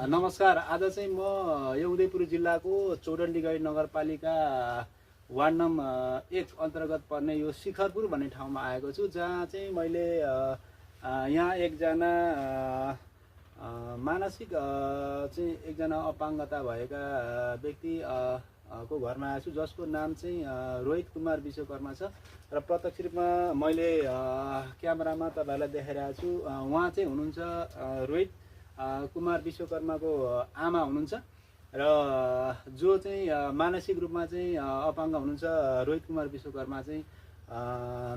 नमस्कार। आज चाहिँ म यो उदयपुर जिल्लाको चौडण्डीगढी नगरपालिका वार्ड नम्बर 1 अन्तर्गत पर्ने यो शिखरपुर भन्ने ठाउँमा आएको छु, जहाँ चाहिँ मैले यहाँ एकजना मानसिक चाहिँ एकजना अपाङ्गता भएका व्यक्ति को घरमा आएको छु, जसको नाम चाहिँ रोहित कुमार विश्वकर्मा छ। र प्रत्यक्ष रूपमा मैले क्यामेरामा तपाईँहरूलाई देखाइरहेको छु। उहाँ चाहिँ हुनुहुन्छ रोहित कुमार विश्वकर्माको आमा हुनुहुन्छ, र जो चाहिँ मानसिक रूपमा चाहिँ अपाङ्ग हुनुहुन्छ रोहित कुमार विश्वकर्मा चाहिँ,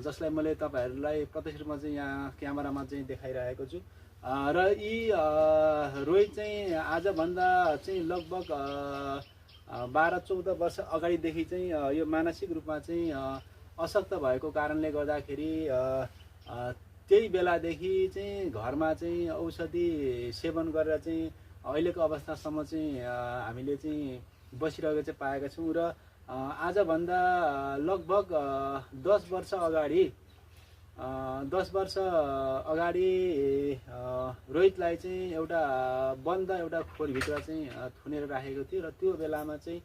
जसलाई मैले तपाईँहरूलाई प्रत्यक्ष रूपमा चाहिँ यहाँ क्यामेरामा चाहिँ देखाइरहेको छु। र यी रोहित चाहिँ आजभन्दा चाहिँ लगभग 12-14 वर्ष अगाडिदेखि चाहिँ यो मानसिक रूपमा चाहिँ अशक्त भएको कारणले गर्दाखेरि त्यही बेलादेखि चाहिँ घरमा चाहिँ औषधि सेवन गरेर चाहिँ अहिलेको अवस्थासम्म चाहिँ हामीले चाहिँ बसिरहेको चाहिँ पाएका छौँ। र आजभन्दा लगभग 10 वर्ष अगाडि रोहितलाई चाहिँ एउटा बन्द एउटा खोरभित्र चाहिँ थुनेर राखेको थियो। र त्यो बेलामा चाहिँ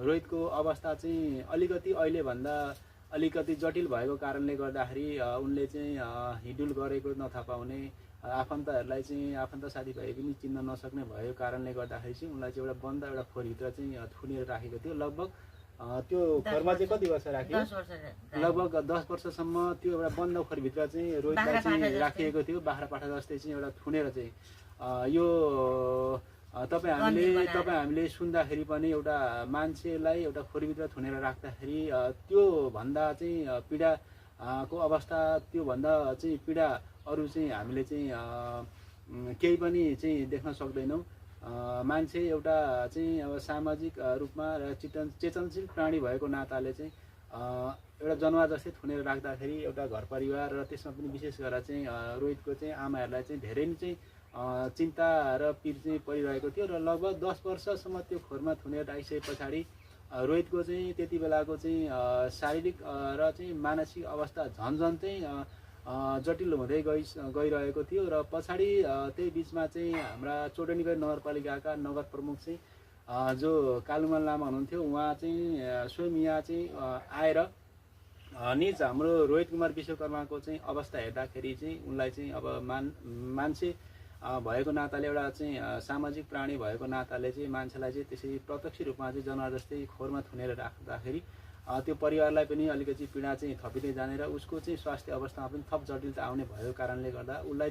रोहितको अवस्था चाहिँ अलिकति अहिलेभन्दा अलिकति जटिल भएको कारणले गर्दाखेरि उनले चाहिँ हिडुल गरेको नथाहा पाउने, आफन्तहरूलाई चाहिँ आफन्त साथीभाइ पनि चिन्न नसक्ने भएको कारणले गर्दाखेरि चाहिँ उनलाई चाहिँ एउटा बन्द एउटा खोरभित्र चाहिँ थुनेर राखेको थियो। लगभग त्यो खोरमा चाहिँ कति वर्ष राख्यो? लगभग 10 वर्षसम्म त्यो एउटा बन्द खोरभित्र चाहिँ रोहितलाई चाहिँ राखिएको थियो, बाख्रा पाठा जस्तै चाहिँ एउटा थुनेर चाहिँ। यो तपाईँ हामीले सुन्दाखेरि पनि एउटा मान्छेलाई एउटा खोरभित्र थुनेर राख्दाखेरि त्यो भन्दा चाहिँ पीडा को अवस्था, त्यो भन्दा चाहिँ पीडा अरू चाहिँ हामीले चाहिँ केही पनि चाहिँ देख्न सक्दैनौँ। मान्छे एउटा चाहिँ अब सामाजिक रूपमा र चेतनशील प्राणी भएको नाताले चाहिँ एउटा जनावर जस्तै थुनेर राख्दाखेरि एउटा घर परिवार र त्यसमा पनि विशेष गरेर चाहिँ रोहितको चाहिँ आमाहरूलाई चाहिँ धेरै नै चाहिँ चिन्ता र पीड चाहिँ परिरहेको थियो। र लगभग 10 वर्षसम्म त्यो खोरमा थुनेर राखिसके पछाडि रोहितको चाहिँ त्यति बेलाको चाहिँ शारीरिक र चाहिँ मानसिक अवस्था झन्झन चाहिँ जटिल हुँदै गइरहेको थियो। र पछाडि त्यही बिचमा चाहिँ हाम्रा चौडण्डीगढी नगरपालिकाका नगर प्रमुख चाहिँ जो कालुमान लामा हुनुहुन्थ्यो, उहाँ चाहिँ स्वयं यहाँ चाहिँ आएर निज हाम्रो रोहित कुमार विश्वकर्माको चाहिँ अवस्था हेर्दाखेरि चाहिँ उनलाई चाहिँ अब मान्छे भएको नाताले, एउटा चाहिँ सामाजिक प्राणी भएको नाताले चाहिँ मान्छेलाई चाहिँ त्यसरी प्रत्यक्ष रूपमा चाहिँ जनावर जस्तै खोरमा थुनेर राख्दाखेरि त्यो परिवारलाई पनि अलिकति पीडा चाहिँ थपिँदै जाने र उसको चाहिँ स्वास्थ्य अवस्थामा पनि थप जटिलता आउने भएको कारणले गर्दा उसलाई